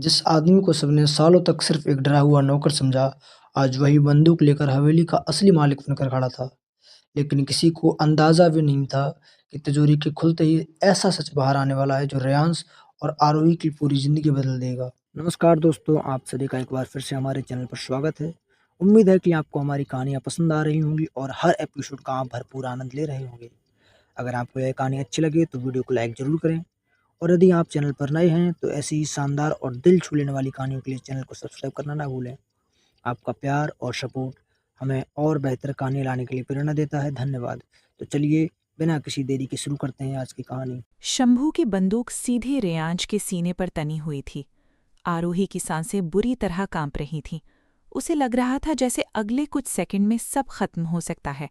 जिस आदमी को सबने सालों तक सिर्फ एक डरा हुआ नौकर समझा, आज वही बंदूक लेकर हवेली का असली मालिक बनकर खड़ा था। लेकिन किसी को अंदाज़ा भी नहीं था कि तिजोरी के खुलते ही ऐसा सच बाहर आने वाला है जो रेयांश और आरोही की पूरी ज़िंदगी बदल देगा। नमस्कार दोस्तों, आप सभी का एक बार फिर से हमारे चैनल पर स्वागत है। उम्मीद है कि आपको हमारी कहानियाँ पसंद आ रही होंगी और हर एपिसोड का आप भरपूर आनंद ले रहे होंगे। अगर आपको यह कहानी अच्छी लगे तो वीडियो को लाइक ज़रूर करें और यदि आप चैनल पर नए हैं तो ऐसी ही शानदार और दिल छू लेने वाली कहानियों के लिए चैनल को सब्सक्राइब करना ना भूलें। आपका प्यार और सपोर्ट हमें और बेहतर कहानी लाने के लिए प्रेरणा देता है। धन्यवाद। तो चलिए बिना किसी देरी के शुरू करते हैं आज की कहानी। शंभू की बंदूक सीधे रेयांश के सीने पर तनी हुई थी। आरोही की सांसें बुरी तरह कांप रही थीं। उसे लग रहा था जैसे अगले कुछ सेकंड में सब खत्म हो सकता है।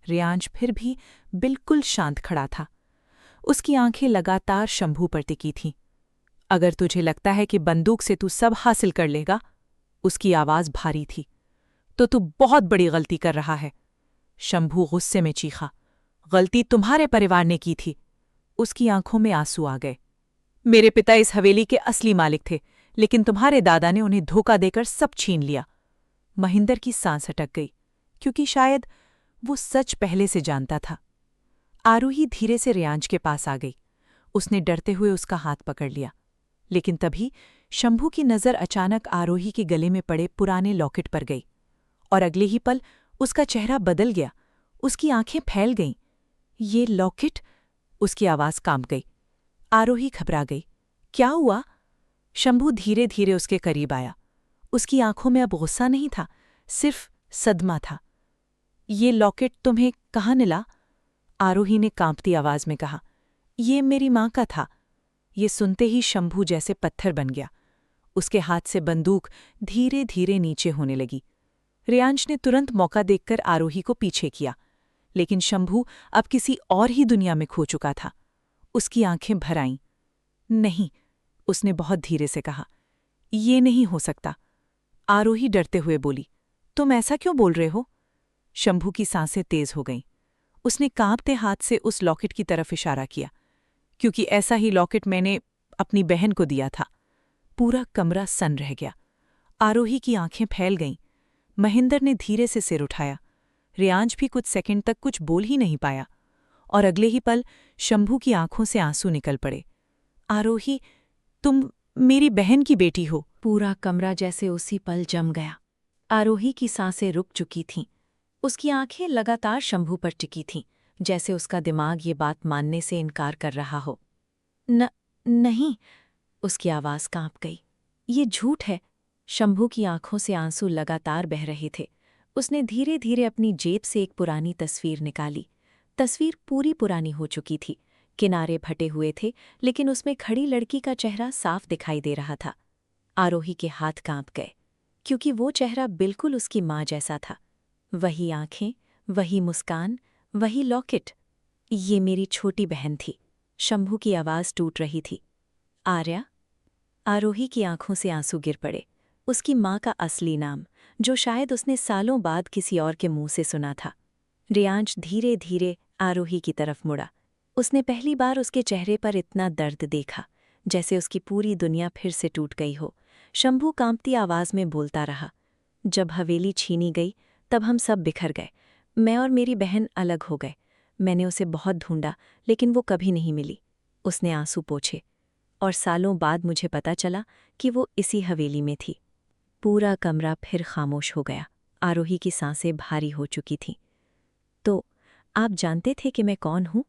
रेयांश फिर भी बिल्कुल शांत खड़ा था। उसकी आंखें लगातार शंभू पर टिकी थीं। अगर तुझे लगता है कि बंदूक से तू सब हासिल कर लेगा, उसकी आवाज भारी थी, तो तू बहुत बड़ी गलती कर रहा है। शंभू गुस्से में चीखा, गलती तुम्हारे परिवार ने की थी। उसकी आंखों में आंसू आ गए। मेरे पिता इस हवेली के असली मालिक थे, लेकिन तुम्हारे दादा ने उन्हें धोखा देकर सब छीन लिया। महिंदर की सांस अटक गई, क्योंकि शायद वो सच पहले से जानता था। आरूही धीरे से रेयांश के पास आ गई। उसने डरते हुए उसका हाथ पकड़ लिया, लेकिन तभी शंभू की नज़र अचानक आरोही के गले में पड़े पुराने लॉकेट पर गई, और अगले ही पल उसका चेहरा बदल गया। उसकी आंखें फैल गईं। ये लॉकेट! उसकी आवाज़ कांप गई। आरोही घबरा गई। क्या हुआ? शंभू धीरे धीरे उसके करीब आया। उसकी आंखों में अब गुस्सा नहीं था, सिर्फ सदमा था। ये लॉकेट तुम्हें कहाँ मिला? आरोही ने कांपती आवाज में कहा। ये मेरी माँ का था। ये सुनते ही शंभू जैसे पत्थर बन गया। उसके हाथ से बंदूक धीरे धीरे नीचे होने लगी। रेयांश ने तुरंत मौका देखकर आरोही को पीछे किया, लेकिन शंभू अब किसी और ही दुनिया में खो चुका था। उसकी आंखें भर आईं। नहीं, उसने बहुत धीरे से कहा, ये नहीं हो सकता। आरोही डरते हुए बोली, तुम ऐसा क्यों बोल रहे हो? शंभू की सांसें तेज हो गईं। उसने कांपते हाथ से उस लॉकेट की तरफ इशारा किया, क्योंकि ऐसा ही लॉकेट मैंने अपनी बहन को दिया था। पूरा कमरा सन्न रह गया। आरोही की आंखें फैल गईं। महिंदर ने धीरे से सिर उठाया। रेयांश भी कुछ सेकंड तक कुछ बोल ही नहीं पाया, और अगले ही पल शंभू की आंखों से आंसू निकल पड़े। आरोही, तुम मेरी बहन की बेटी हो। पूरा कमरा जैसे उसी पल जम गया। आरोही की सांसें रुक चुकी थीं। उसकी आंखें लगातार शंभू पर टिकी थीं, जैसे उसका दिमाग ये बात मानने से इनकार कर रहा हो। नहीं, उसकी आवाज़ कांप गई। ये झूठ है। शंभू की आंखों से आंसू लगातार बह रहे थे। उसने धीरे धीरे अपनी जेब से एक पुरानी तस्वीर निकाली। तस्वीर पूरी पुरानी हो चुकी थी, किनारे फटे हुए थे, लेकिन उसमें खड़ी लड़की का चेहरा साफ दिखाई दे रहा था। आरोही के हाथ कांप गए, क्योंकि वो चेहरा बिल्कुल उसकी माँ जैसा था। वही आंखें, वही मुस्कान, वही लॉकेट। ये मेरी छोटी बहन थी। शंभू की आवाज़ टूट रही थी। आर्या? आरोही की आंखों से आंसू गिर पड़े। उसकी माँ का असली नाम, जो शायद उसने सालों बाद किसी और के मुंह से सुना था। रेयांश धीरे धीरे आरोही की तरफ मुड़ा। उसने पहली बार उसके चेहरे पर इतना दर्द देखा, जैसे उसकी पूरी दुनिया फिर से टूट गई हो। शंभू कांपती आवाज़ में बोलता रहा, जब हवेली छीनी गई तब हम सब बिखर गए। मैं और मेरी बहन अलग हो गए। मैंने उसे बहुत ढूंढा, लेकिन वो कभी नहीं मिली। उसने आंसू पोंछे। और सालों बाद मुझे पता चला कि वो इसी हवेली में थी। पूरा कमरा फिर खामोश हो गया। आरोही की सांसें भारी हो चुकी थीं। तो आप जानते थे कि मैं कौन हूँ?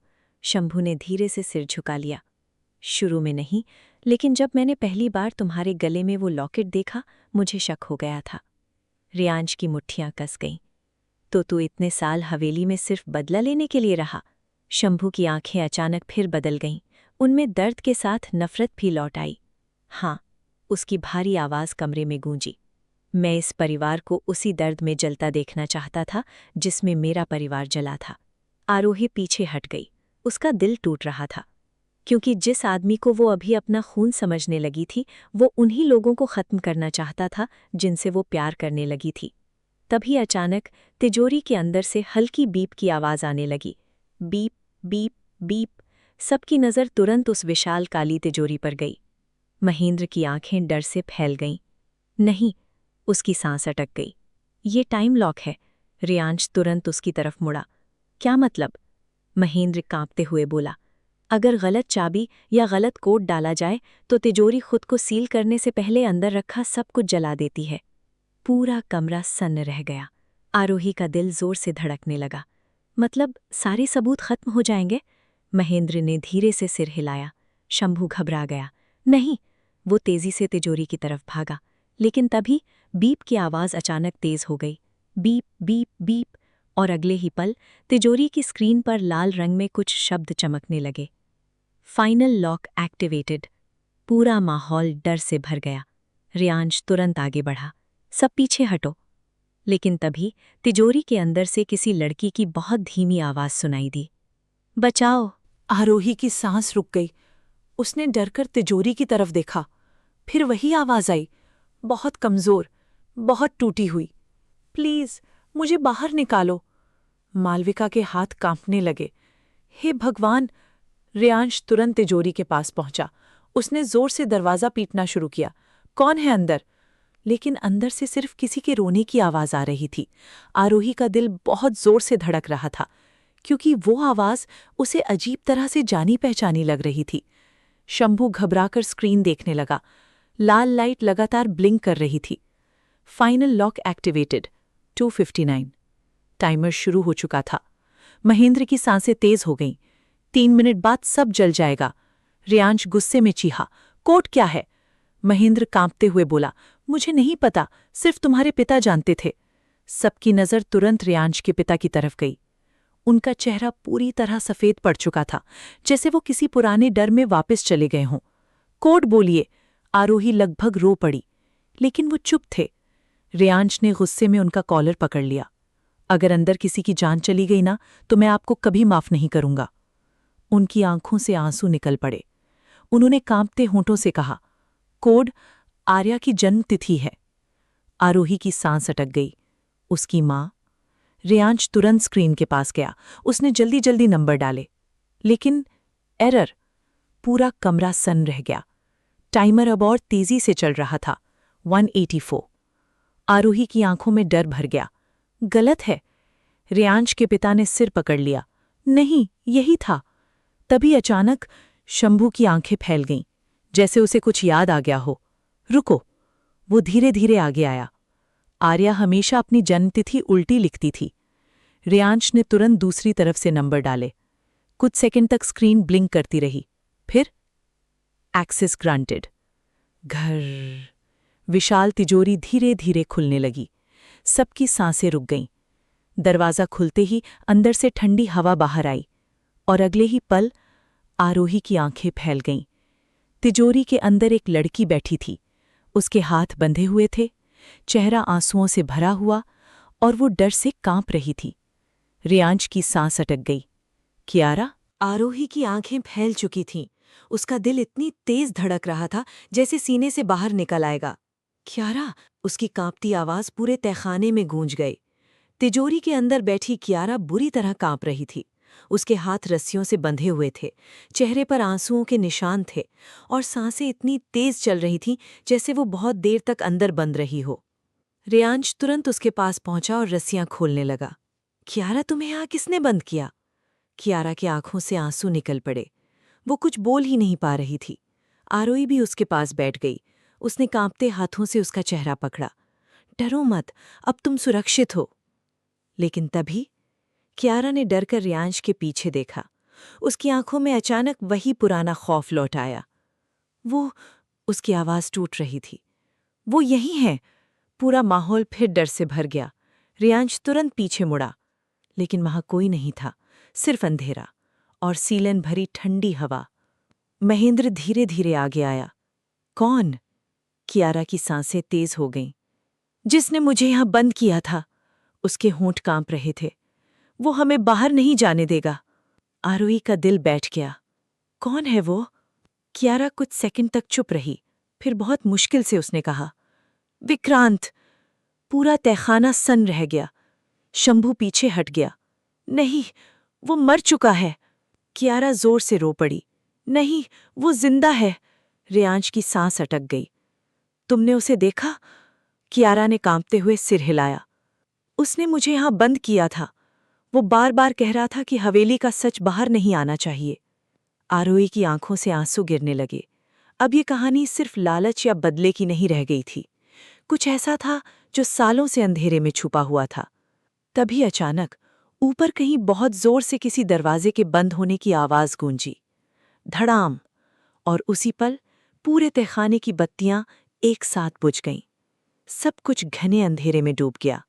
शंभू ने धीरे से सिर झुका लिया। शुरू में नहीं, लेकिन जब मैंने पहली बार तुम्हारे गले में वो लॉकेट देखा, मुझे शक हो गया था। रेयांश की मुट्ठियां कस गईं। तो तू इतने साल हवेली में सिर्फ बदला लेने के लिए रहा? शंभू की आंखें अचानक फिर बदल गईं। उनमें दर्द के साथ नफरत भी लौट आई। हाँ, उसकी भारी आवाज़ कमरे में गूंजी। मैं इस परिवार को उसी दर्द में जलता देखना चाहता था जिसमें मेरा परिवार जला था। आरोही पीछे हट गई। उसका दिल टूट रहा था, क्योंकि जिस आदमी को वो अभी अपना खून समझने लगी थी, वो उन्हीं लोगों को ख़त्म करना चाहता था जिनसे वो प्यार करने लगी थी। तभी अचानक तिजोरी के अंदर से हल्की बीप की आवाज़ आने लगी। Beep, beep, beep. सबकी नज़र तुरंत उस विशाल काली तिजोरी पर गई। महेंद्र की आंखें डर से फैल गईं। नहीं, उसकी सांस अटक गई। ये टाइम लॉक है। रियांश तुरंत उसकी तरफ मुड़ा। क्या मतलब? महेंद्र कांपते हुए बोला। अगर गलत चाबी या गलत कोड डाला जाए तो तिजोरी खुद को सील करने से पहले अंदर रखा सब कुछ जला देती है। पूरा कमरा सन्न रह गया। आरोही का दिल जोर से धड़कने लगा। मतलब सारे सबूत खत्म हो जाएंगे? महेंद्र ने धीरे से सिर हिलाया। शंभू घबरा गया। नहीं। वो तेजी से तिजोरी की तरफ भागा, लेकिन तभी बीप की आवाज अचानक तेज हो गई। Beep beep beep. और अगले ही पल तिजोरी की स्क्रीन पर लाल रंग में कुछ शब्द चमकने लगे। Final lock activated. पूरा माहौल डर से भर गया। रियांश तुरंत आगे बढ़ा। सब पीछे हटो। लेकिन तभी तिजोरी के अंदर से किसी लड़की की बहुत धीमी आवाज सुनाई दी। बचाओ। आरोही की सांस रुक गई। उसने डरकर तिजोरी की तरफ देखा। फिर वही आवाज आई, बहुत कमजोर, बहुत टूटी हुई। प्लीज मुझे बाहर निकालो। मालविका के हाथ कांपने लगे। हे भगवान! रियांश तुरंत तिजोरी के पास पहुंचा। उसने जोर से दरवाजा पीटना शुरू किया। कौन है अंदर? लेकिन अंदर से सिर्फ किसी के रोने की आवाज आ रही थी। आरोही का दिल बहुत जोर से धड़क रहा था, क्योंकि वो आवाज उसे अजीब तरह से जानी पहचानी लग रही थी। शंभू घबराकर स्क्रीन देखने लगा। लाल लाइट लगातार ब्लिंक कर रही थी। Final lock activated. 2:59। टाइमर शुरू हो चुका था। महेंद्र की सांसें तेज हो गईं। 3 मिनट बाद सब जल जाएगा। रियांश गुस्से में चीहा, कोड क्या है? महेंद्र कांपते हुए बोला, मुझे नहीं पता, सिर्फ तुम्हारे पिता जानते थे। सबकी नजर तुरंत रियांश के पिता की तरफ गई। उनका चेहरा पूरी तरह सफेद पड़ चुका था, जैसे वो किसी पुराने डर में वापस चले गए हों। कोड बोलिए। आरोही लगभग रो पड़ी, लेकिन वो चुप थे। रियांश ने गुस्से में उनका कॉलर पकड़ लिया। अगर अंदर किसी की जान चली गई ना, तो मैं आपको कभी माफ नहीं करूंगा। उनकी आंखों से आंसू निकल पड़े। उन्होंने कांपते होंठों से कहा, कोड आर्या की जन्म तिथि है। आरोही की सांस अटक गई। उसकी मां? रियांश तुरंत स्क्रीन के पास गया। उसने जल्दी जल्दी नंबर डाले, लेकिन एरर। पूरा कमरा सन्न रह गया। टाइमर अब और तेजी से चल रहा था। 184। आरोही की आंखों में डर भर गया। गलत है। रियांश के पिता ने सिर पकड़ लिया। नहीं, यही था। तभी अचानक शंभू की आंखें फैल गईं, जैसे उसे कुछ याद आ गया हो। रुको। वो धीरे धीरे आगे आया। आर्या हमेशा अपनी जन्मतिथि उल्टी लिखती थी। रियांश ने तुरंत दूसरी तरफ से नंबर डाले। कुछ सेकंड तक स्क्रीन ब्लिंक करती रही। फिर एक्सेस ग्रांटेड। घर। विशाल तिजोरी धीरे धीरे खुलने लगी। सबकी सांसें रुक गईं। दरवाजा खुलते ही अंदर से ठंडी हवा बाहर आई, और अगले ही पल आरोही की आंखें फैल गईं। तिजोरी के अंदर एक लड़की बैठी थी। उसके हाथ बंधे हुए थे, चेहरा आंसुओं से भरा हुआ, और वो डर से कांप रही थी। रियांश की सांस अटक गई। कियारा? आरोही की आंखें फैल चुकी थीं। उसका दिल इतनी तेज धड़क रहा था जैसे सीने से बाहर निकल आएगा। कियारा! उसकी कांपती आवाज पूरे तहखाने में गूंज गई। तिजोरी के अंदर बैठी कियारा बुरी तरह कांप रही थी। उसके हाथ रस्सियों से बंधे हुए थे, चेहरे पर आंसुओं के निशान थे, और सांसें इतनी तेज चल रही थीं जैसे वो बहुत देर तक अंदर बंद रही हो। रियांश तुरंत उसके पास पहुंचा और रस्सियां खोलने लगा। कियारा, तुम्हें यहाँ किसने बंद किया? कियारा की आंखों से आंसू निकल पड़े। वो कुछ बोल ही नहीं पा रही थी। आरोही भी उसके पास बैठ गई। उसने कांपते हाथों से उसका चेहरा पकड़ा। डरो मत, अब तुम सुरक्षित हो। लेकिन तभी कियारा ने डरकर रियांश के पीछे देखा। उसकी आंखों में अचानक वही पुराना खौफ लौट आया। वो, उसकी आवाज टूट रही थी, वो यही है। पूरा माहौल फिर डर से भर गया। रियांश तुरंत पीछे मुड़ा, लेकिन वहां कोई नहीं था, सिर्फ अंधेरा और सीलन भरी ठंडी हवा। महेंद्र धीरे धीरे आगे आया। कौन? कियारा की सांसें तेज हो गईं। जिसने मुझे यहां बंद किया था। उसके होंठ कांप रहे थे। वो हमें बाहर नहीं जाने देगा। आरोही का दिल बैठ गया। कौन है वो? कियारा कुछ सेकंड तक चुप रही, फिर बहुत मुश्किल से उसने कहा, विक्रांत। पूरा तहखाना सन्न रह गया। शंभू पीछे हट गया। नहीं, वो मर चुका है। कियारा जोर से रो पड़ी। नहीं, वो जिंदा है। रेयांश की सांस अटक गई। तुमने उसे देखा? कियारा ने कांपते हुए सिर हिलाया। उसने मुझे यहां बंद किया था। वो बार बार कह रहा था कि हवेली का सच बाहर नहीं आना चाहिए। आरोही की आंखों से आंसू गिरने लगे। अब ये कहानी सिर्फ लालच या बदले की नहीं रह गई थी। कुछ ऐसा था जो सालों से अंधेरे में छुपा हुआ था। तभी अचानक ऊपर कहीं बहुत जोर से किसी दरवाजे के बंद होने की आवाज गूंजी। धड़ाम। और उसी पल पूरे तहखाने की बत्तियां एक साथ बुझ गईं। सब कुछ घने अंधेरे में डूब गया।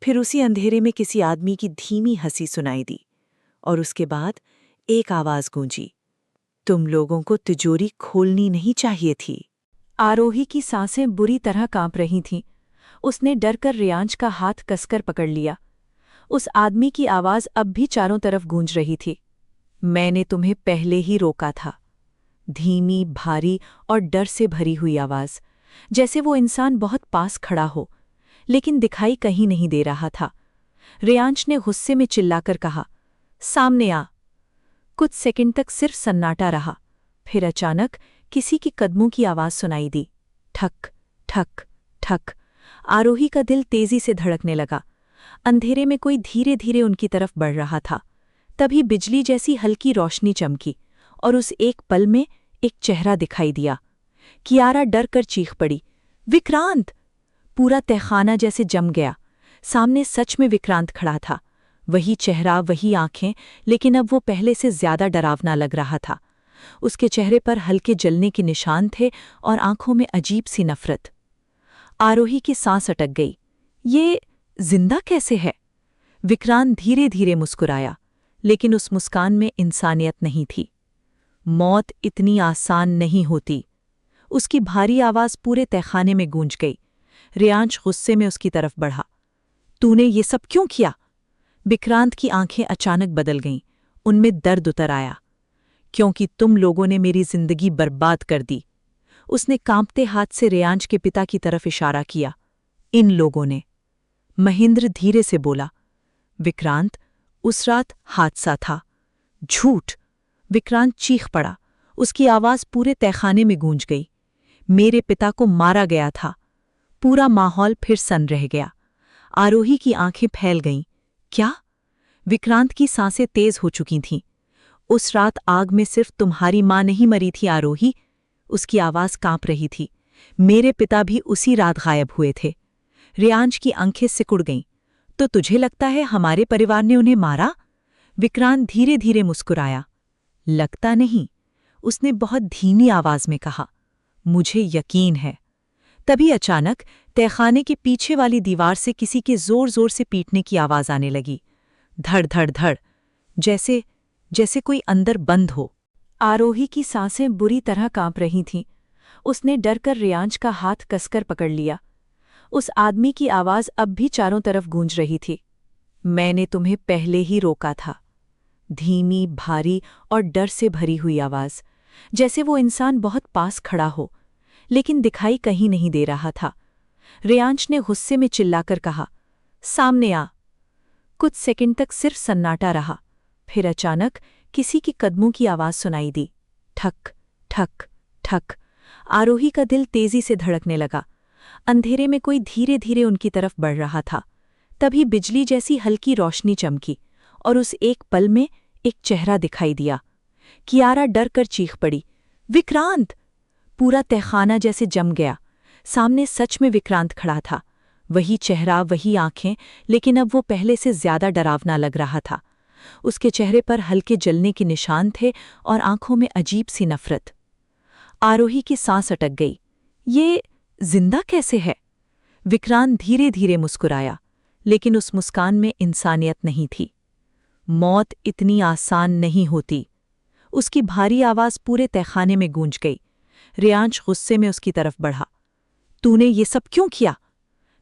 फिर उसी अंधेरे में किसी आदमी की धीमी हंसी सुनाई दी और उसके बाद एक आवाज गूंजी, तुम लोगों को तिजोरी खोलनी नहीं चाहिए थी। आरोही की सांसें बुरी तरह कांप रही थीं। उसने डरकर रेयांश का हाथ कसकर पकड़ लिया। उस आदमी की आवाज अब भी चारों तरफ गूंज रही थी। मैंने तुम्हें पहले ही रोका था। धीमी, भारी और डर से भरी हुई आवाज, जैसे वो इंसान बहुत पास खड़ा हो, लेकिन दिखाई कहीं नहीं दे रहा था। रेयांश ने गुस्से में चिल्लाकर कहा, सामने आ। कुछ सेकंड तक सिर्फ सन्नाटा रहा। फिर अचानक किसी की कदमों की आवाज सुनाई दी। ठक ठक ठक। आरोही का दिल तेजी से धड़कने लगा। अंधेरे में कोई धीरे धीरे उनकी तरफ बढ़ रहा था। तभी बिजली जैसी हल्की रोशनी चमकी और उस एक पल में एक चेहरा दिखाई दिया। कियारा डर कर चीख पड़ी, विक्रांत! पूरा तहखाना जैसे जम गया। सामने सच में विक्रांत खड़ा था। वही चेहरा, वही आंखें, लेकिन अब वो पहले से ज्यादा डरावना लग रहा था। उसके चेहरे पर हल्के जलने के निशान थे और आंखों में अजीब सी नफरत। आरोही की सांस अटक गई। ये जिंदा कैसे है? विक्रांत धीरे धीरे मुस्कुराया, लेकिन उस मुस्कान में इंसानियत नहीं थी। मौत इतनी आसान नहीं होती। उसकी भारी आवाज पूरे तहखाने में गूंज गई। रेयांश गुस्से में उसकी तरफ बढ़ा। तूने ये सब क्यों किया? विक्रांत की आंखें अचानक बदल गईं। उनमें दर्द उतर आया। क्योंकि तुम लोगों ने मेरी जिंदगी बर्बाद कर दी। उसने कांपते हाथ से रेयांश के पिता की तरफ इशारा किया। इन लोगों ने। महेंद्र धीरे से बोला, विक्रांत, उस रात हादसा था। झूठ! विक्रांत चीख पड़ा। उसकी आवाज पूरे तहखाने में गूंज गई। मेरे पिता को मारा गया था। पूरा माहौल फिर सन रह गया। आरोही की आंखें फैल गईं। क्या? विक्रांत की सांसें तेज हो चुकी थीं। उस रात आग में सिर्फ तुम्हारी मां नहीं मरी थी आरोही। उसकी आवाज कांप रही थी। मेरे पिता भी उसी रात गायब हुए थे। रेयांश की आंखें सिकुड़ गईं। तो तुझे लगता है हमारे परिवार ने उन्हें मारा? विक्रांत धीरे धीरे मुस्कुराया। लगता नहीं, उसने बहुत धीमी आवाज में कहा, मुझे यकीन है। तभी अचानक तहखाने के पीछे वाली दीवार से किसी के जोर जोर से पीटने की आवाज आने लगी। धड़ धड़ धड़, जैसे कोई अंदर बंद हो। आरोही की सांसें बुरी तरह कांप रही थीं। उसने डरकर रेयांश का हाथ कसकर पकड़ लिया। उस आदमी की आवाज अब भी चारों तरफ गूंज रही थी। मैंने तुम्हें पहले ही रोका था। धीमी, भारी और डर से भरी हुई आवाज, जैसे वो इंसान बहुत पास खड़ा हो, लेकिन दिखाई कहीं नहीं दे रहा था। रेयांश ने गुस्से में चिल्लाकर कहा, सामने आ। कुछ सेकंड तक सिर्फ सन्नाटा रहा। फिर अचानक किसी की कदमों की आवाज सुनाई दी। ठक ठक ठक। आरोही का दिल तेजी से धड़कने लगा। अंधेरे में कोई धीरे धीरे उनकी तरफ बढ़ रहा था। तभी बिजली जैसी हल्की रोशनी चमकी और उस एक पल में एक चेहरा दिखाई दिया। कियारा डर कर चीख पड़ी, विक्रांत! पूरा तहखाना जैसे जम गया। सामने सच में विक्रांत खड़ा था। वही चेहरा, वही आंखें, लेकिन अब वो पहले से ज्यादा डरावना लग रहा था। उसके चेहरे पर हल्के जलने के निशान थे और आंखों में अजीब सी नफरत। आरोही की सांस अटक गई। ये जिंदा कैसे है? विक्रांत धीरे धीरे मुस्कुराया, लेकिन उस मुस्कान में इंसानियत नहीं थी। मौत इतनी आसान नहीं होती। उसकी भारी आवाज पूरे तहखाने में गूंज गई। रेयांश गुस्से में उसकी तरफ बढ़ा। तूने ये सब क्यों किया?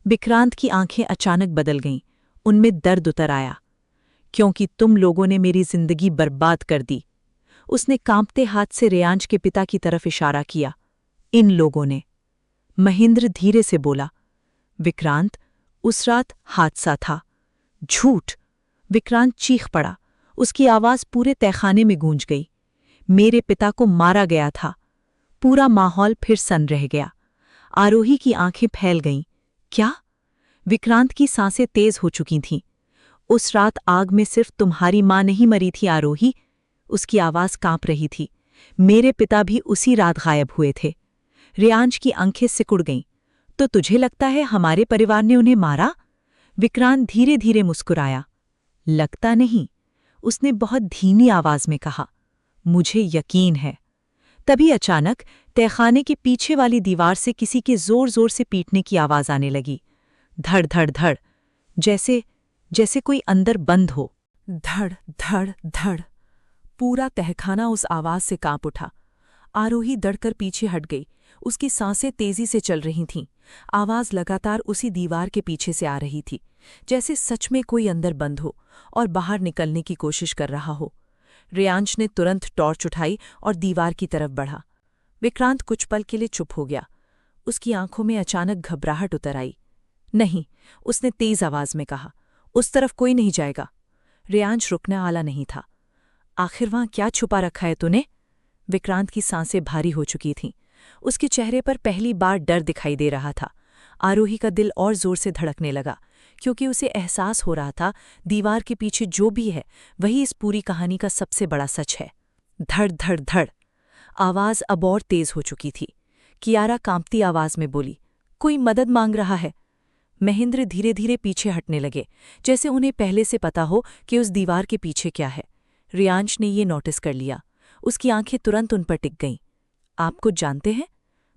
विक्रांत की आंखें अचानक बदल गईं। उनमें दर्द उतर आया। क्योंकि तुम लोगों ने मेरी जिंदगी बर्बाद कर दी। उसने कांपते हाथ से रेयांश के पिता की तरफ इशारा किया। इन लोगों ने। महेंद्र धीरे से बोला, विक्रांत, उस रात हादसा था। झूठ! विक्रांत चीख पड़ा। उसकी आवाज पूरे तहखाने में गूंज गई। मेरे पिता को मारा गया था। पूरा माहौल फिर सन रह गया। आरोही की आंखें फैल गईं। क्या? विक्रांत की सांसें तेज हो चुकी थीं। उस रात आग में सिर्फ तुम्हारी मां नहीं मरी थी आरोही, उसकी आवाज कांप रही थी। मेरे पिता भी उसी रात गायब हुए थे। रियांश की आंखें सिकुड़ गईं। तो तुझे लगता है हमारे परिवार ने उन्हें मारा? विक्रांत धीरे धीरे मुस्कुराया। लगता नहीं, उसने बहुत धीमी आवाज में कहा। मुझे यकीन है। तभी अचानक तहखाने के पीछे वाली दीवार से किसी के जोर जोर से पीटने की आवाज आने लगी। धड़ धड़ धड़, जैसे जैसे कोई अंदर बंद हो। धड़ धड़ धड़, पूरा तहखाना उस आवाज से कांप उठा। आरोही दौड़कर पीछे हट गई। उसकी सांसें तेजी से चल रही थीं। आवाज लगातार उसी दीवार के पीछे से आ रही थी, जैसे सच में कोई अंदर बंद हो और बाहर निकलने की कोशिश कर रहा हो। रियांश ने तुरंत टॉर्च उठाई और दीवार की तरफ बढ़ा। विक्रांत कुछ पल के लिए चुप हो गया। उसकी आंखों में अचानक घबराहट उतर आई। नहीं, उसने तेज आवाज में कहा, उस तरफ कोई नहीं जाएगा। रियांश रुकने वाला नहीं था। आखिर वहां क्या छुपा रखा है तूने? विक्रांत की सांसें भारी हो चुकी थीं। उसके चेहरे पर पहली बार डर दिखाई दे रहा था। आरोही का दिल और जोर से धड़कने लगा, क्योंकि उसे एहसास हो रहा था दीवार के पीछे जो भी है वही इस पूरी कहानी का सबसे बड़ा सच है। धड़ धड़ धड़, आवाज अब और तेज हो चुकी थी। कियारा कांपती आवाज में बोली, कोई मदद मांग रहा है। महेंद्र धीरे धीरे पीछे हटने लगे, जैसे उन्हें पहले से पता हो कि उस दीवार के पीछे क्या है। रियांश ने ये नोटिस कर लिया। उसकी आंखें तुरंत उन पर टिक गईं। आप कुछ जानते हैं?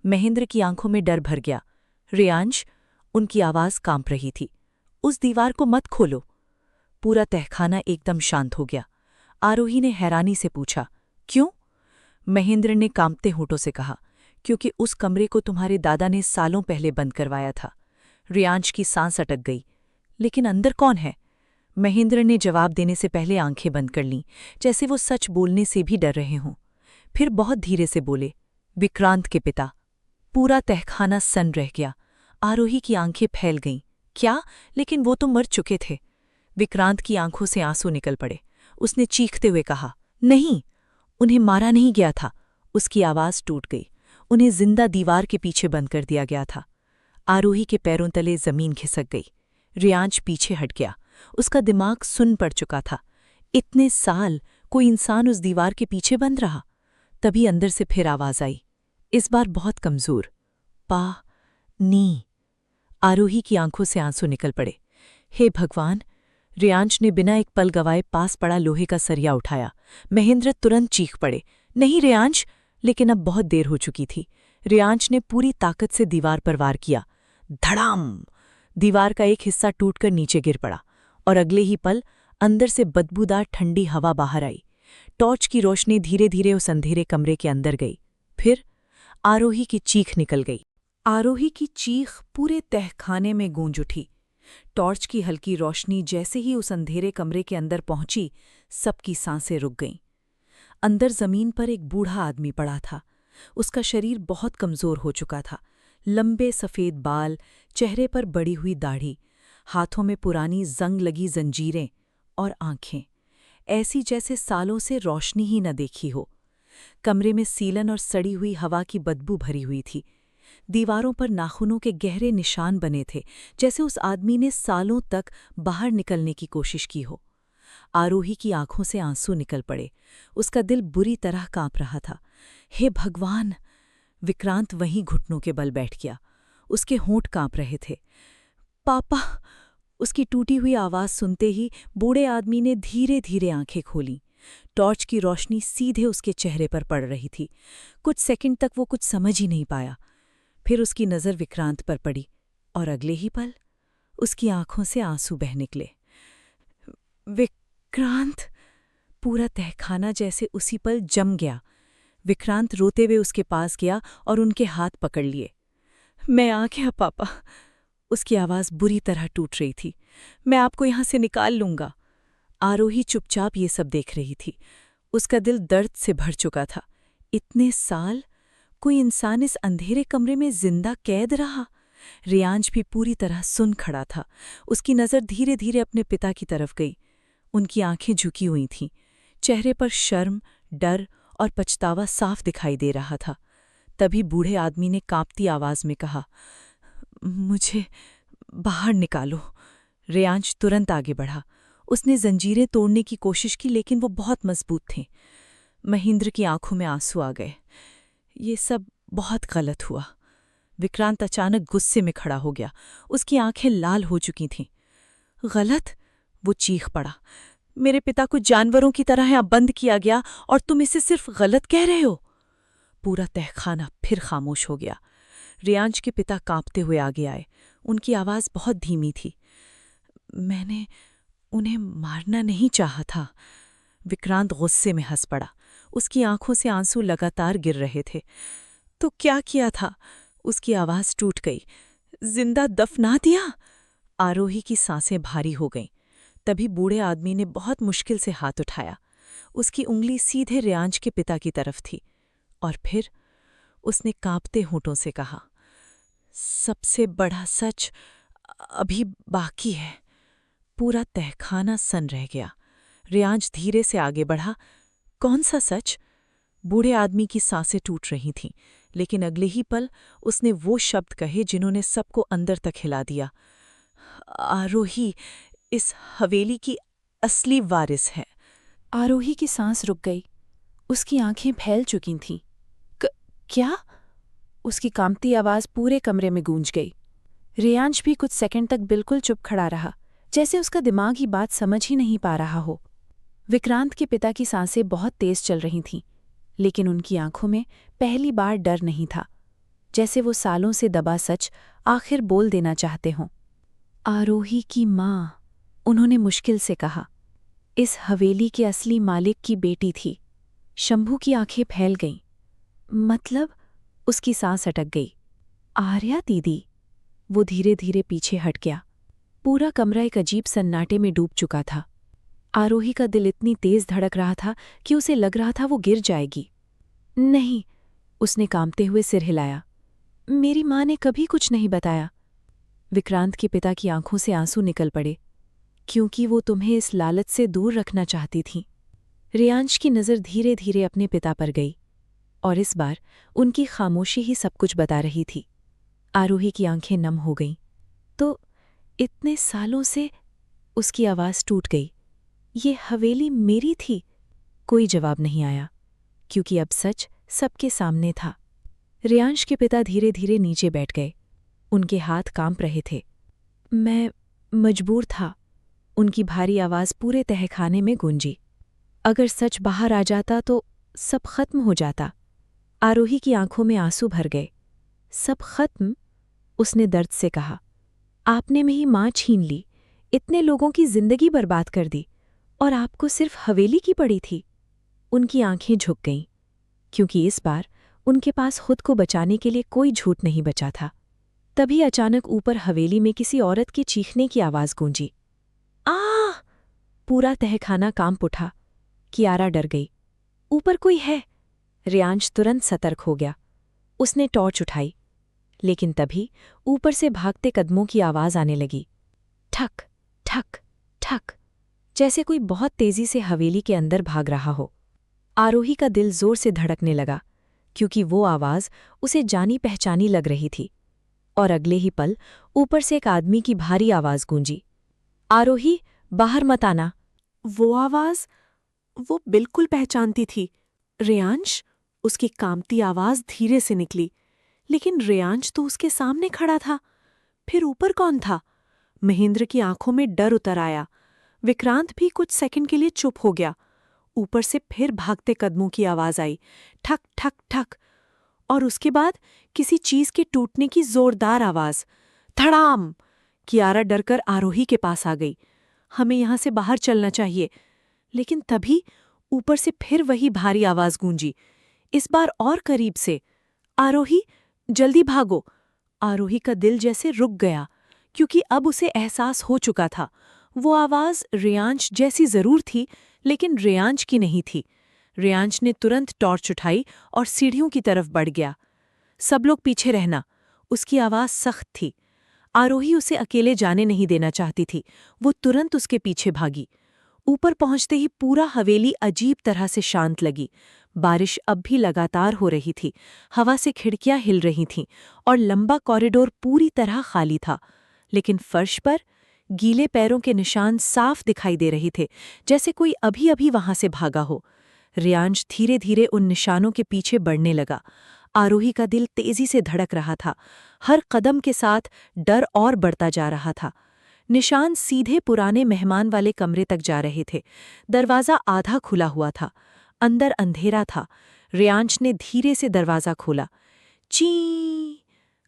महेंद्र की आंखों में डर भर गया। रियांश, उनकी आवाज कांप रही थी, उस दीवार को मत खोलो। पूरा तहखाना एकदम शांत हो गया। आरोही ने हैरानी से पूछा, क्यों? महेंद्र ने कांपते होठों से कहा, क्योंकि उस कमरे को तुम्हारे दादा ने सालों पहले बंद करवाया था। रियांश की सांस अटक गई। लेकिन अंदर कौन है? महेंद्र ने जवाब देने से पहले आंखें बंद कर लीं, जैसे वो सच बोलने से भी डर रहे हों। फिर बहुत धीरे से बोले, विक्रांत के पिता। पूरा तहखाना सन रह गया। आरोही की आंखें फैल गईं। क्या? लेकिन वो तो मर चुके थे। विक्रांत की आंखों से आंसू निकल पड़े। उसने चीखते हुए कहा, नहीं, उन्हें मारा नहीं गया था। उसकी आवाज टूट गई। उन्हें जिंदा दीवार के पीछे बंद कर दिया गया था। आरोही के पैरों तले जमीन खिसक गई। रियांश पीछे हट गया। उसका दिमाग सुन पड़ चुका था। इतने साल कोई इंसान उस दीवार के पीछे बंद रहा। तभी अंदर से फिर आवाज आई, इस बार बहुत कमजोर, पा नी। आरोही की आंखों से आंसू निकल पड़े। हे भगवान! रियांश ने बिना एक पल गवाए पास पड़ा लोहे का सरिया उठाया। महेंद्र तुरंत चीख पड़े, नहीं रियांश! लेकिन अब बहुत देर हो चुकी थी। रियांश ने पूरी ताकत से दीवार पर वार किया। धड़ाम! दीवार का एक हिस्सा टूटकर नीचे गिर पड़ा और अगले ही पल अंदर से बदबूदार ठंडी हवा बाहर आई। टॉर्च की रोशनी धीरे धीरे उस अंधेरे कमरे के अंदर गई। फिर आरोही की चीख निकल गई। आरोही की चीख पूरे तहखाने में गूंज उठी। टॉर्च की हल्की रोशनी जैसे ही उस अंधेरे कमरे के अंदर पहुंची, सबकी सांसें रुक गईं। अंदर जमीन पर एक बूढ़ा आदमी पड़ा था। उसका शरीर बहुत कमजोर हो चुका था। लंबे सफ़ेद बाल, चेहरे पर बड़ी हुई दाढ़ी, हाथों में पुरानी जंग लगी जंजीरें और आंखें, ऐसी जैसे सालों से रोशनी ही न देखी हो। कमरे में सीलन और सड़ी हुई हवा की बदबू भरी हुई थी। दीवारों पर नाखूनों के गहरे निशान बने थे, जैसे उस आदमी ने सालों तक बाहर निकलने की कोशिश की हो। आरोही की आंखों से आंसू निकल पड़े। उसका दिल बुरी तरह कांप रहा था। हे भगवान! विक्रांत वहीं घुटनों के बल बैठ गया। उसके होंठ कांप रहे थे। पापा! उसकी टूटी हुई आवाज सुनते ही बूढ़े आदमी ने धीरे धीरे आंखें खोलीं। टॉर्च की रोशनी सीधे उसके चेहरे पर पड़ रही थी। कुछ सेकंड तक वो कुछ समझ ही नहीं पाया। फिर उसकी नज़र विक्रांत पर पड़ी और अगले ही पल उसकी आंखों से आंसू बह निकले। विक्रांत! पूरा तहखाना जैसे उसी पल जम गया। विक्रांत रोते हुए उसके पास गया और उनके हाथ पकड़ लिए। मैं आ गया पापा। उसकी आवाज़ बुरी तरह टूट रही थी। मैं आपको यहाँ से निकाल लूँगा। आरोही चुपचाप ये सब देख रही थी। उसका दिल दर्द से भर चुका था। इतने साल कोई इंसान इस अंधेरे कमरे में जिंदा कैद रहा। रियांश भी पूरी तरह सुन खड़ा था। उसकी नज़र धीरे धीरे अपने पिता की तरफ गई। उनकी आंखें झुकी हुई थीं। चेहरे पर शर्म, डर और पछतावा साफ दिखाई दे रहा था। तभी बूढ़े आदमी ने कांपती आवाज में कहा, मुझे बाहर निकालो। रेयांश तुरंत आगे बढ़ा। उसने जंजीरें तोड़ने की कोशिश की, लेकिन वो बहुत मजबूत थे। महेंद्र की आंखों में आंसू आ गए। ये सब बहुत गलत हुआ। विक्रांत अचानक गुस्से में खड़ा हो गया। उसकी आंखें लाल हो चुकी थीं। गलत? वो चीख पड़ा। मेरे पिता को जानवरों की तरह यहाँ बंद किया गया और तुम इसे सिर्फ गलत कह रहे हो? पूरा तहखाना फिर खामोश हो गया। रेयांश के पिता कांपते हुए आगे आए। उनकी आवाज बहुत धीमी थी। मैंने उन्हें मारना नहीं चाहा था। विक्रांत गुस्से में हंस पड़ा। उसकी आंखों से आंसू लगातार गिर रहे थे। तो क्या किया था? उसकी आवाज टूट गई। जिंदा दफना दिया? आरोही की सांसें भारी हो गईं। तभी बूढ़े आदमी ने बहुत मुश्किल से हाथ उठाया। उसकी उंगली सीधे रेयांश के पिता की तरफ थी। और फिर उसने कांपते होठों से कहा, सबसे बड़ा सच अभी बाकी है। पूरा तहखाना सन रह गया। रेयांश धीरे से आगे बढ़ा। कौन सा सच? बूढ़े आदमी की सांसें टूट रही थीं, लेकिन अगले ही पल उसने वो शब्द कहे जिन्होंने सबको अंदर तक हिला दिया। आरोही इस हवेली की असली वारिस है। आरोही की सांस रुक गई। उसकी आंखें फैल चुकी थीं। क्या? उसकी कांपती आवाज पूरे कमरे में गूंज गई। रेयांश भी कुछ सेकंड तक बिल्कुल चुप खड़ा रहा, जैसे उसका दिमाग ही बात समझ ही नहीं पा रहा हो। विक्रांत के पिता की सांसें बहुत तेज चल रही थीं, लेकिन उनकी आंखों में पहली बार डर नहीं था, जैसे वो सालों से दबा सच आखिर बोल देना चाहते हों। आरोही की माँ, उन्होंने मुश्किल से कहा, इस हवेली के असली मालिक की बेटी थी। शंभू की आंखें फैल गईं। मतलब? उसकी सांस अटक गई। आर्या दीदी? वो धीरे धीरे पीछे हट गया। पूरा कमरा एक अजीब सन्नाटे में डूब चुका था। आरोही का दिल इतनी तेज धड़क रहा था कि उसे लग रहा था वो गिर जाएगी। नहीं, उसने कांपते हुए सिर हिलाया। मेरी माँ ने कभी कुछ नहीं बताया। विक्रांत के पिता की आंखों से आंसू निकल पड़े, क्योंकि वो तुम्हें इस लालच से दूर रखना चाहती थीं। रेयांश की नज़र धीरे धीरे अपने पिता पर गई, और इस बार उनकी खामोशी ही सब कुछ बता रही थी। आरोही की आंखें नम हो गईं। तो इतने सालों से? उसकी आवाज़ टूट गई। ये हवेली मेरी थी? कोई जवाब नहीं आया, क्योंकि अब सच सबके सामने था। रेयांश के पिता धीरे धीरे नीचे बैठ गए। उनके हाथ कांप रहे थे। मैं मजबूर था। उनकी भारी आवाज़ पूरे तहखाने में गूंजी। अगर सच बाहर आ जाता तो सब खत्म हो जाता। आरोही की आंखों में आंसू भर गए। सब खत्म? उसने दर्द से कहा। आपने मेरी माँ छीन ली, इतने लोगों की जिंदगी बर्बाद कर दी, और आपको सिर्फ हवेली की पड़ी थी। उनकी आंखें झुक गईं, क्योंकि इस बार उनके पास खुद को बचाने के लिए कोई झूठ नहीं बचा था। तभी अचानक ऊपर हवेली में किसी औरत के चीखने की आवाज़ गूंजी। आह! पूरा तहखाना कांप उठा। कियारा डर गई। ऊपर कोई है? रेयांश तुरंत सतर्क हो गया। उसने टॉर्च उठाई, लेकिन तभी ऊपर से भागते कदमों की आवाज़ आने लगी। ठक ठक ठक, जैसे कोई बहुत तेजी से हवेली के अंदर भाग रहा हो। आरोही का दिल जोर से धड़कने लगा, क्योंकि वो आवाज़ उसे जानी पहचानी लग रही थी। और अगले ही पल ऊपर से एक आदमी की भारी आवाज़ गूंजी। आरोही, बाहर मत आना। वो आवाज़ वो बिल्कुल पहचानती थी। रेयांश? उसकी कांपती आवाज़ धीरे से निकली, लेकिन रेयांश तो उसके सामने खड़ा था। फिर ऊपर कौन था? महेंद्र की आंखों में डर उतर आया। विक्रांत भी कुछ सेकंड के लिए चुप हो गया। ऊपर से फिर भागते कदमों की आवाज़ आई, ठक ठक ठक, और उसके बाद किसी चीज़ के टूटने की जोरदार आवाज़। धड़ाम! कियारा डरकर आरोही के पास आ गई। हमें यहाँ से बाहर चलना चाहिए। लेकिन तभी ऊपर से फिर वही भारी आवाज़ गूंजी, इस बार और करीब से। आरोही, जल्दी भागो! आरोही का दिल जैसे रुक गया, क्योंकि अब उसे एहसास हो चुका था। वो आवाज़ रेयांश जैसी जरूर थी, लेकिन रेयांश की नहीं थी। रेयांश ने तुरंत टॉर्च उठाई और सीढ़ियों की तरफ बढ़ गया। सब लोग पीछे रहना। उसकी आवाज़ सख्त थी। आरोही उसे अकेले जाने नहीं देना चाहती थी। वो तुरंत उसके पीछे भागी। ऊपर पहुंचते ही पूरा हवेली अजीब तरह से शांत लगी। बारिश अब भी लगातार हो रही थी, हवा से खिड़कियां हिल रही थीं और लंबा कॉरिडोर पूरी तरह खाली था। लेकिन फर्श पर गीले पैरों के निशान साफ दिखाई दे रहे थे, जैसे कोई अभी अभी वहां से भागा हो। रियांश धीरे धीरे उन निशानों के पीछे बढ़ने लगा। आरोही का दिल तेजी से धड़क रहा था। हर कदम के साथ डर और बढ़ता जा रहा था। निशान सीधे पुराने मेहमान वाले कमरे तक जा रहे थे। दरवाज़ा आधा खुला हुआ था। अंदर अंधेरा था। रियांश ने धीरे से दरवाज़ा खोला। ची!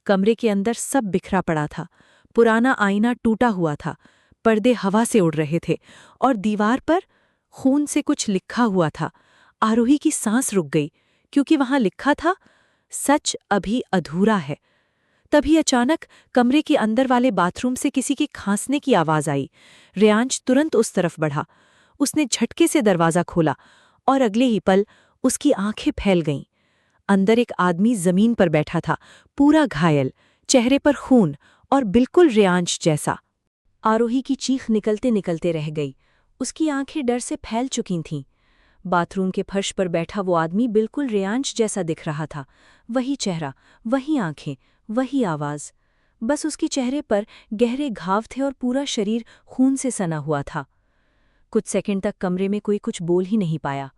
कमरे के अंदर सब बिखरा पड़ा था। पुराना आईना टूटा हुआ था, पर्दे हवा से उड़ रहे थे और दीवार पर खून से कुछ लिखा हुआ था। आरोही की सांस रुक गई, क्योंकि वहां लिखा था, सच अभी अधूरा है। तभी अचानक कमरे के अंदर वाले बाथरूम से किसी की खांसने की आवाज आई। रियांश तुरंत उस तरफ बढ़ा। उसने झटके से दरवाजा खोला और अगले ही पल उसकी आंखें फैल गईं। अंदर एक आदमी जमीन पर बैठा था, पूरा घायल, चेहरे पर खून और बिल्कुल रियांश जैसा। आरोही की चीख निकलते निकलते रह गई। उसकी आंखें डर से फैल चुकी थीं। बाथरूम के फर्श पर बैठा वो आदमी बिल्कुल रियांश जैसा दिख रहा था। वही चेहरा, वही आंखें, वही आवाज। बस उसके चेहरे पर गहरे घाव थे और पूरा शरीर खून से सना हुआ था। कुछ सेकंड तक कमरे में कोई कुछ बोल ही नहीं पाया।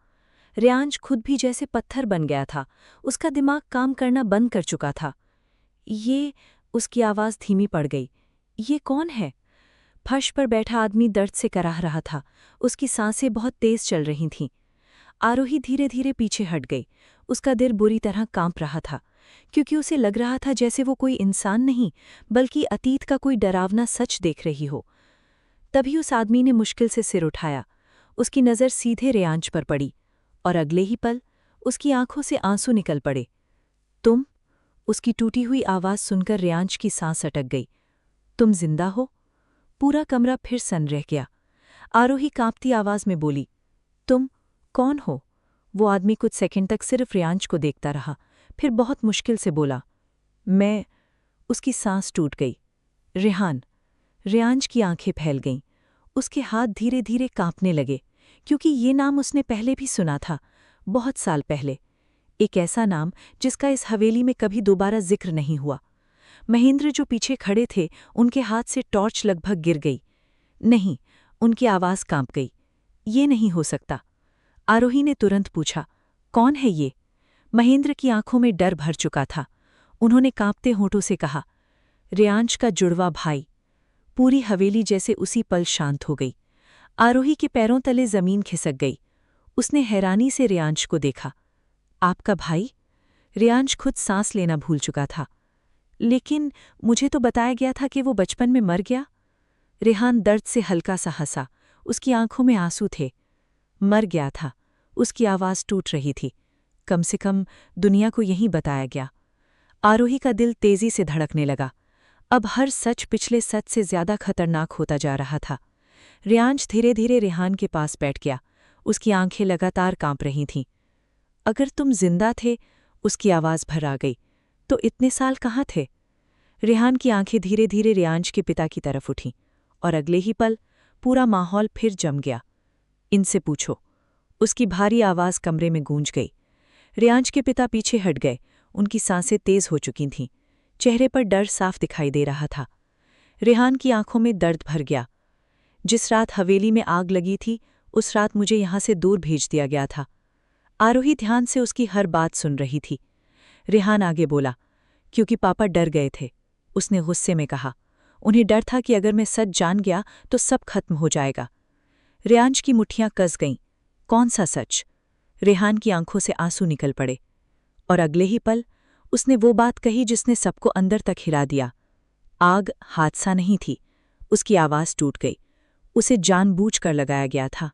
रियांश खुद भी जैसे पत्थर बन गया था। उसका दिमाग काम करना बंद कर चुका था। ये, उसकी आवाज धीमी पड़ गई। ये कौन है? फर्श पर बैठा आदमी दर्द से कराह रहा था। उसकी सांसें बहुत तेज चल रही थीं। आरोही धीरे धीरे पीछे हट गई। उसका दिल बुरी तरह कांप रहा था, क्योंकि उसे लग रहा था जैसे वो कोई इंसान नहीं, बल्कि अतीत का कोई डरावना सच देख रही हो। तभी उस आदमी ने मुश्किल से सिर उठाया। उसकी नज़र सीधे रियांश पर पड़ी और अगले ही पल उसकी आंखों से आंसू निकल पड़े। तुम? उसकी टूटी हुई आवाज़ सुनकर रियांश की सांस अटक गई। तुम जिंदा हो? पूरा कमरा फिर सन रह गया। आरोही कांपती आवाज़ में बोली, तुम कौन हो? वो आदमी कुछ सेकंड तक सिर्फ रियांश को देखता रहा, फिर बहुत मुश्किल से बोला, मैं। उसकी सांस टूट गई। रेहान। रियांश की आंखें फैल गईं। उसके हाथ धीरे धीरे कांपने लगे, क्योंकि ये नाम उसने पहले भी सुना था, बहुत साल पहले। एक ऐसा नाम जिसका इस हवेली में कभी दोबारा जिक्र नहीं हुआ। महेंद्र जो पीछे खड़े थे, उनके हाथ से टॉर्च लगभग गिर गई। नहीं, उनकी आवाज़ कांप गई। ये नहीं हो सकता। आरोही ने तुरंत पूछा, कौन है ये? महेंद्र की आंखों में डर भर चुका था। उन्होंने कांपते होठों से कहा, रियांश का जुड़वा भाई। पूरी हवेली जैसे उसी पल शांत हो गई। आरोही के पैरों तले जमीन खिसक गई। उसने हैरानी से रियांश को देखा। आपका भाई? रियांश खुद सांस लेना भूल चुका था। लेकिन मुझे तो बताया गया था कि वो बचपन में मर गया। रेहान दर्द से हल्का सा हंसा। उसकी आंखों में आंसू थे। मर गया था। उसकी आवाज़ टूट रही थी। कम से कम दुनिया को यही बताया गया। आरोही का दिल तेजी से धड़कने लगा। अब हर सच पिछले सच से ज्यादा खतरनाक होता जा रहा था। रियांश धीरे धीरे रेहान के पास बैठ गया। उसकी आंखें लगातार कांप रही थीं। अगर तुम जिंदा थे, उसकी आवाज़ भर आ गई, तो इतने साल कहाँ थे? रेहान की आंखें धीरे धीरे रियांश के पिता की तरफ उठीं और अगले ही पल पूरा माहौल फिर जम गया। इनसे पूछो। उसकी भारी आवाज़ कमरे में गूंज गई। रियांश के पिता पीछे हट गए। उनकी सांसें तेज हो चुकी थीं। चेहरे पर डर साफ दिखाई दे रहा था। रेहान की आंखों में दर्द भर गया। जिस रात हवेली में आग लगी थी, उस रात मुझे यहां से दूर भेज दिया गया था। आरोही ध्यान से उसकी हर बात सुन रही थी। रेहान आगे बोला, क्योंकि पापा डर गए थे। उसने गुस्से में कहा, उन्हें डर था कि अगर मैं सच जान गया तो सब खत्म हो जाएगा। रियांश की मुट्ठियां कस गईं। कौन सा सच? रेहान की आंखों से आंसू निकल पड़े और अगले ही पल उसने वो बात कही जिसने सबको अंदर तक हिला दिया। आग हादसा नहीं थी। उसकी आवाज़ टूट गई। उसे जानबूझकर लगाया गया था।